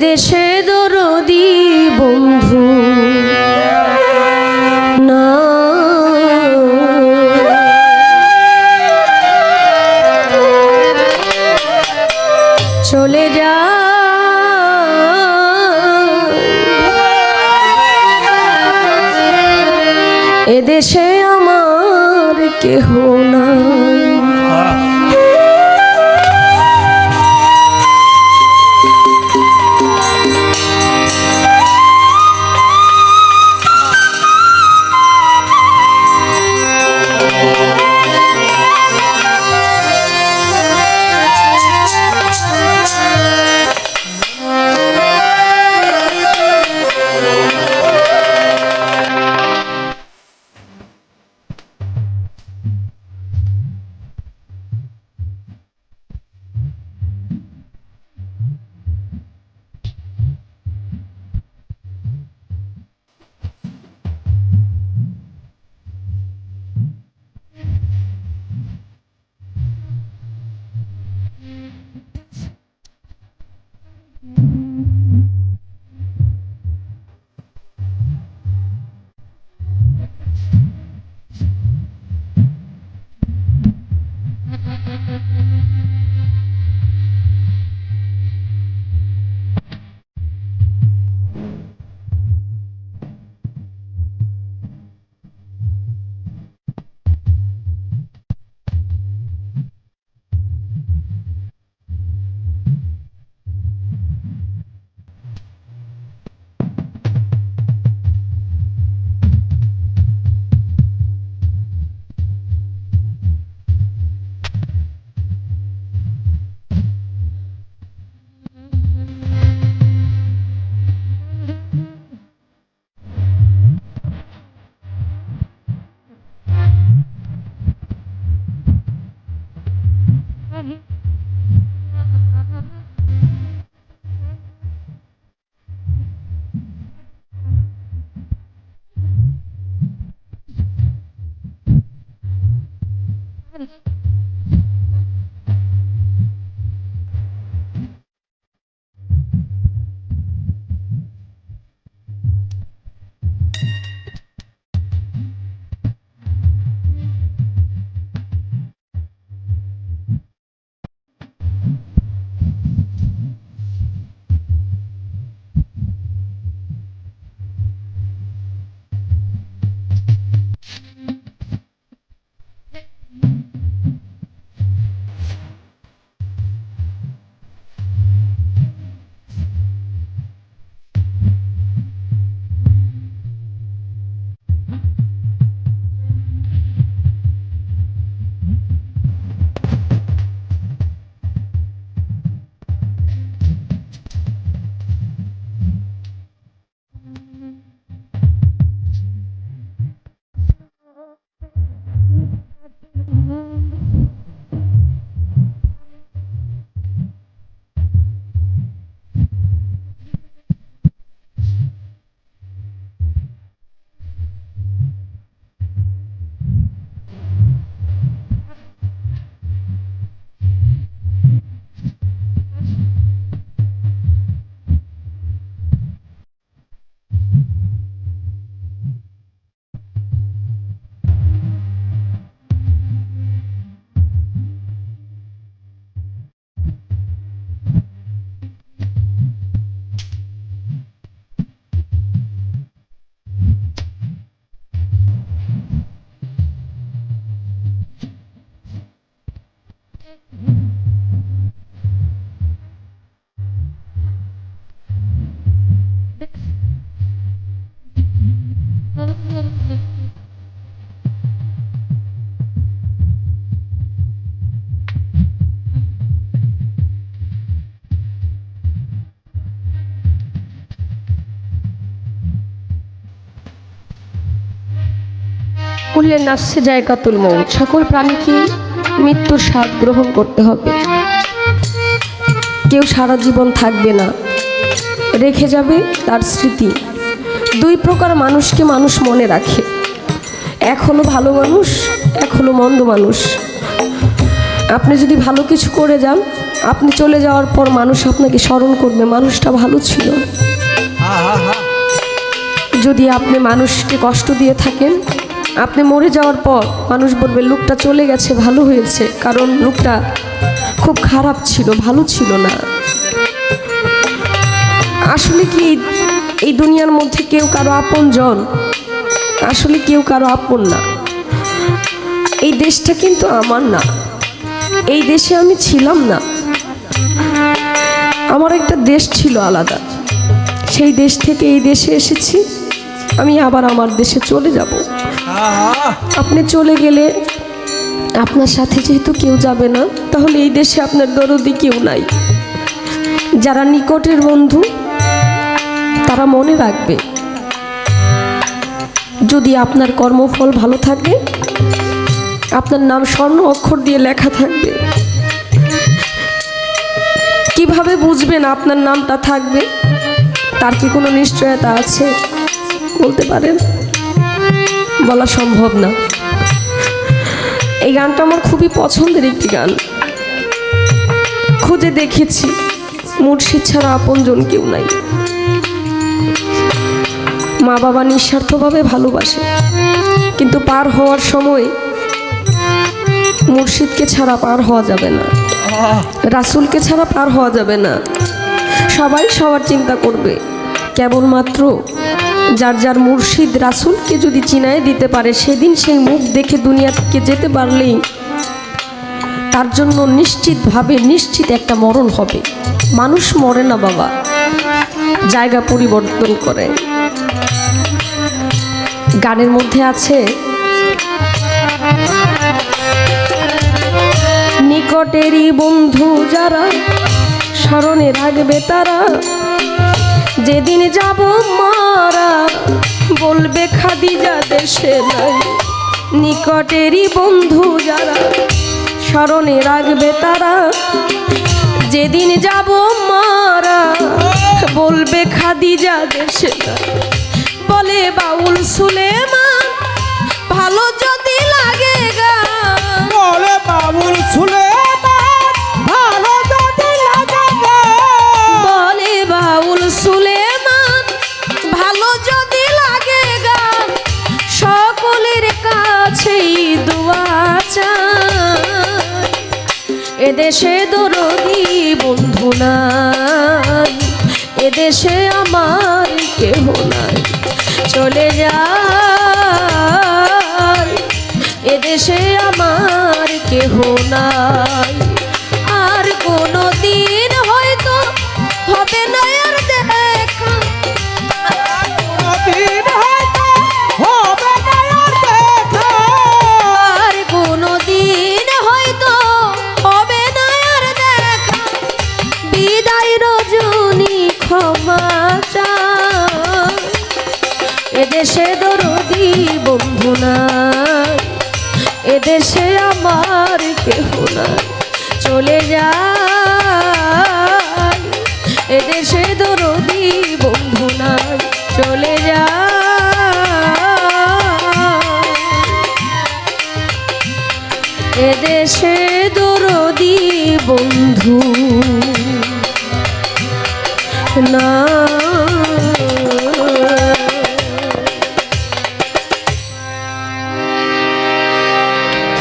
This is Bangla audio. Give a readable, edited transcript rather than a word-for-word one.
দেশে দরদি বন্ধু না চলে যা এদেশে আমার কেহ নাই। কুলের নাচছে জায়গাতুল মৌত, সকল প্রাণীকে মৃত্যুর স্বাদ গ্রহণ করতে হবে। কেউ সারা জীবন থাকবে না, রেখে যাবে তার স্মৃতি। দুই প্রকার মানুষকে মানুষ মনে রাখে, এক হলো ভালো মানুষ, এক হলো মন্দ মানুষ। আপনি যদি ভালো কিছু করে যান আপনি চলে যাওয়ার পর মানুষ আপনাকে স্মরণ করবে মানুষটা ভালো ছিল। যদি আপনি মানুষকে কষ্ট দিয়ে থাকেন, আপনি মরে যাওয়ার পর মানুষ বলবে লোকটা চলে গেছে ভালো হয়েছে, কারণ লোকটা খুব খারাপ ছিল, ভালো ছিল না। আসলে কি এই দুনিয়ার মধ্যে কেউ কারো আপন জন? আসলে কেউ কারো আপন না। এই দেশটা কিন্তু আমার না, এই দেশে আমি ছিলাম না। আমার একটা দেশ ছিল আলাদা, সেই দেশ থেকে এই দেশে এসেছি, আমি আবার আমার দেশে চলে যাব। আপনি চলে গেলে আপনার সাথে যেহেতু কেউ যাবে না, তাহলে এই দেশে আপনার দরদি কেউ নাই। যারা নিকটের বন্ধু তারা মনে রাখবে, যদি আপনার কর্মফল ভালো থাকে, আপনার নাম স্বর্ণ অক্ষর দিয়ে লেখা থাকবে। কিভাবে বুঝবেন আপনার নামটা থাকবে? তার কি কোনো নিশ্চয়তা আছে? বলতে পারেন? বলা সম্ভব না। এই গানটা আমার খুবই পছন্দের একটি গান। খুঁজে দেখেছি, মুর্শিদ ছাড়া আপনজন কেউ নাই। মা বাবা নিঃস্বার্থভাবে ভালোবাসে, কিন্তু পার হওয়ার সময় মুর্শিদকে ছাড়া পার হওয়া যাবে না, রাসূলকে ছাড়া পার হওয়া যাবে না। সবাই সবার চিন্তা করবে, কেবলমাত্র যার যার মুর্শিদ রাসূলকে যদি চিনায় দিতে পারে, সেদিন সেই মুখ দেখে দুনিয়া থেকে যেতে পারলেই তার জন্য নিশ্চিতভাবে নিশ্চিত একটা মরণ হবে। মানুষ মরে না বাবা, জায়গা পরিবর্তন করে। গানের মধ্যে আছে, নিকটেরই বন্ধু যারা স্মরণে রাখবে তারা, যেদিন যাব মারা বলবে খাদিজা দেশে নাই। নিকটেরই বন্ধু যারা স্মরণে রাখবে তারা, যেদিন যাব মারা বলবে খাদিজা দেশে নাই। বলে বাউল সুলেমান ভালো যদি লাগে গান, বলে বাউল সুলেমান ভালো যদি লাগে গান, বলে বাউল সুলেমান ভালো যদি লাগে গান, সকলের কাছেই দোয়া চাই। এদেশে দরদি বন্ধু নাই, এদেশে আমার কেহ নাই। চলে যায় এদেশে আমার কেহ নাই। আর কোনো দিন হয়তো হবে না আর দেখা, কোনদিন হয়তো হবে না আর দেখা, আর কোনো দিন হয়তো হবে না আর দেখা। বিদায় রজনী ক্ষমা চায়, এদেশে দরদি বন্ধু নাই, এদেশে আমার কেহ নাই। চলে যায় এদেশে দরদি বন্ধু নাই, চলে যায় এদেশে দরদি বন্ধু